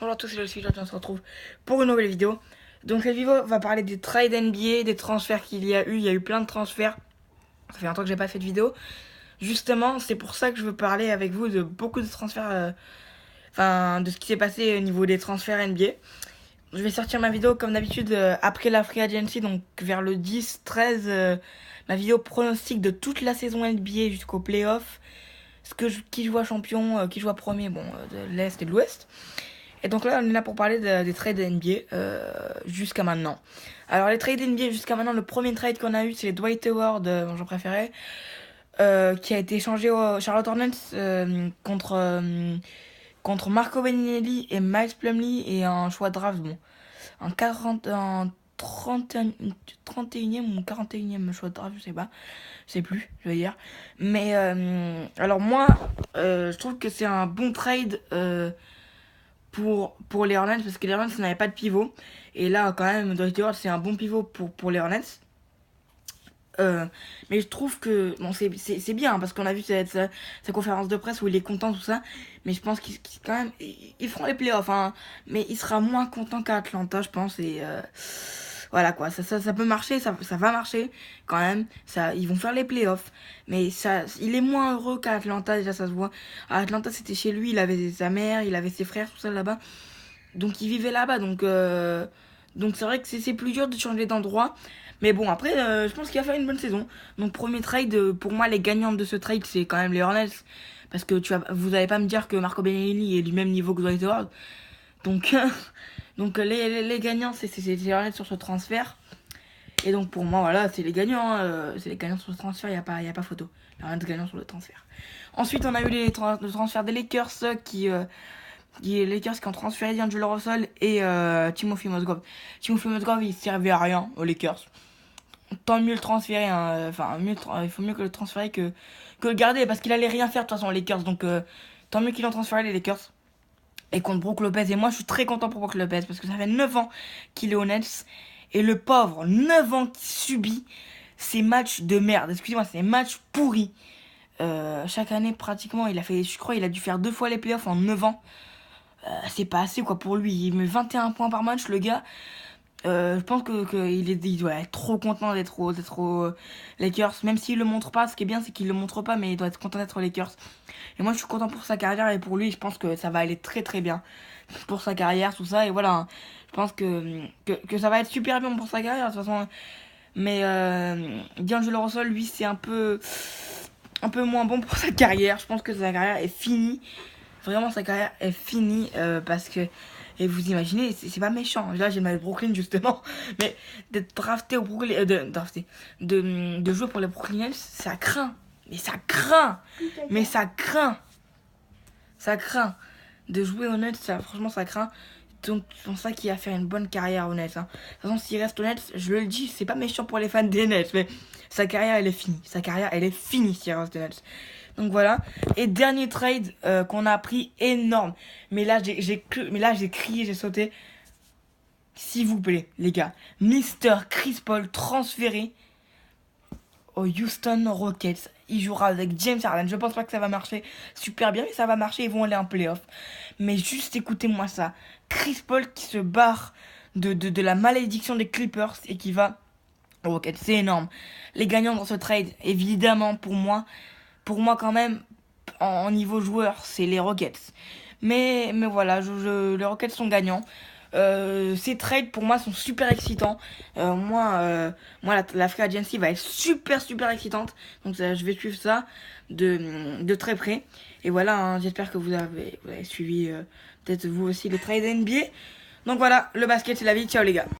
Bonjour à tous, c'est le sujet, on se retrouve pour une nouvelle vidéo. Donc cette vidéo va parler des trades NBA, des transferts qu'il y a eu. Il y a eu plein de transferts. Ça fait longtemps que j'ai pas fait de vidéo. Justement, c'est pour ça que je veux parler avec vous de beaucoup de transferts, de ce qui s'est passé au niveau des transferts NBA. Je vais sortir ma vidéo comme d'habitude après la Free Agency, donc vers le 10-13, ma vidéo pronostic de toute la saison NBA jusqu'au playoff. Qui je vois champion, qui je vois premier, de l'Est et de l'Ouest. Et donc là, on est là pour parler des trades NBA jusqu'à maintenant. Alors, les trades NBA jusqu'à maintenant, le premier trade qu'on a eu, c'est les Dwight Howard, j'en préférais, qui a été échangé au Charlotte Hornets contre Marco Belinelli et Miles Plumlee et un choix de draft, un 31e ou 41e choix de draft, je sais plus, je veux dire. Mais alors moi, je trouve que c'est un bon trade pour les Hornets, parce que les Hornets n'avaient pas de pivot. Et là, quand même, Dwight Howard, c'est un bon pivot pour les Hornets. Mais je trouve que c'est bien, parce qu'on a vu sa conférence de presse où il est content, tout ça. Mais je pense qu'il quand même, ils feront les playoffs, hein, mais il sera moins content qu'à Atlanta, je pense. Et voilà quoi, ça peut marcher, ça va marcher quand même. Ils vont faire les playoffs, mais il est moins heureux qu'à Atlanta, déjà ça se voit. À Atlanta, c'était chez lui, il avait sa mère, il avait ses frères, tout ça là-bas. Donc il vivait là-bas, donc c'est vrai que c'est plus dur de changer d'endroit. Mais bon, après, je pense qu'il va faire une bonne saison. Donc premier trade, pour moi, les gagnants de ce trade, c'est quand même les Hornets. Parce que vous allez pas me dire que Marco Belinelli est du même niveau que Dwight Howard. Donc, les gagnants, c'est les Hornets sur ce transfert. Et donc pour moi, voilà, c'est les gagnants. C'est les gagnants sur le transfert, il n'y a pas photo. Les Hornets gagnants sur le transfert. Ensuite, on a eu le transfert des Lakers les Lakers qui ont transféré D'Angelo Russell et Timothy Mozgov. Timothy Mozgov, il servait à rien aux Lakers. Tant mieux le transférer, hein. Il faut mieux que le transférer que le garder, parce qu'il allait rien faire de toute façon aux Lakers. Donc tant mieux qu'ils l'ont transféré les Lakers. Et contre Brook Lopez. Et moi je suis très content pour Brook Lopez, parce que ça fait 9 ans qu'il est au Nets. Et le pauvre, 9 ans qu'il subit ces matchs de merde. Excusez-moi, ces matchs pourris. Chaque année pratiquement, je crois il a dû faire 2 fois les playoffs en 9 ans. C'est pas assez quoi pour lui. Il met 21 points par match, le gars. Je pense il doit être trop content d'être aux Lakers. Même s'il le montre pas, ce qui est bien, c'est qu'il le montre pas, mais il doit être content d'être aux Lakers. Et moi, je suis content pour sa carrière et pour lui, je pense que ça va aller très très bien pour sa carrière, tout ça. Et voilà, je pense que ça va être super bien pour sa carrière, de toute façon. Mais D'Angelo Russell, lui, c'est un peu moins bon pour sa carrière. Je pense que sa carrière est finie. Vraiment, sa carrière est finie parce que. Et vous imaginez, c'est pas méchant. Là, j'ai mal Brooklyn justement, mais d'être drafté au Brooklyn, de jouer pour les Brooklyn Nets, ça craint. Mais ça craint. Mais ça craint. Ça craint. De jouer au Nets, franchement, ça craint. Donc, c'est pour ça qu'il va faire une bonne carrière au Nets. Hein. De toute façon, s'il reste au Nets, je le dis, c'est pas méchant pour les fans des Nets, mais sa carrière, elle est finie. Sa carrière, elle est finie s'il reste au Nets. Donc voilà. Et dernier trade qu'on a pris, énorme. Mais là, j'ai crié, j'ai sauté. S'il vous plaît, les gars. Mister Chris Paul transféré aux Houston Rockets. Il jouera avec James Harden. Je pense pas que ça va marcher super bien, mais ça va marcher. Ils vont aller en playoff. Mais juste écoutez-moi ça. Chris Paul qui se barre de la malédiction des Clippers et qui va aux Rockets. C'est énorme. Les gagnants dans ce trade, évidemment, pour moi quand même, en niveau joueur, c'est les Rockets. Mais voilà, les Rockets sont gagnants. Ces trades pour moi sont super excitants. La Free Agency va être super excitante. Donc je vais suivre ça de très près. Et voilà, hein, j'espère que vous avez suivi peut-être vous aussi les trades NBA. Donc voilà, le basket c'est la vie. Ciao les gars.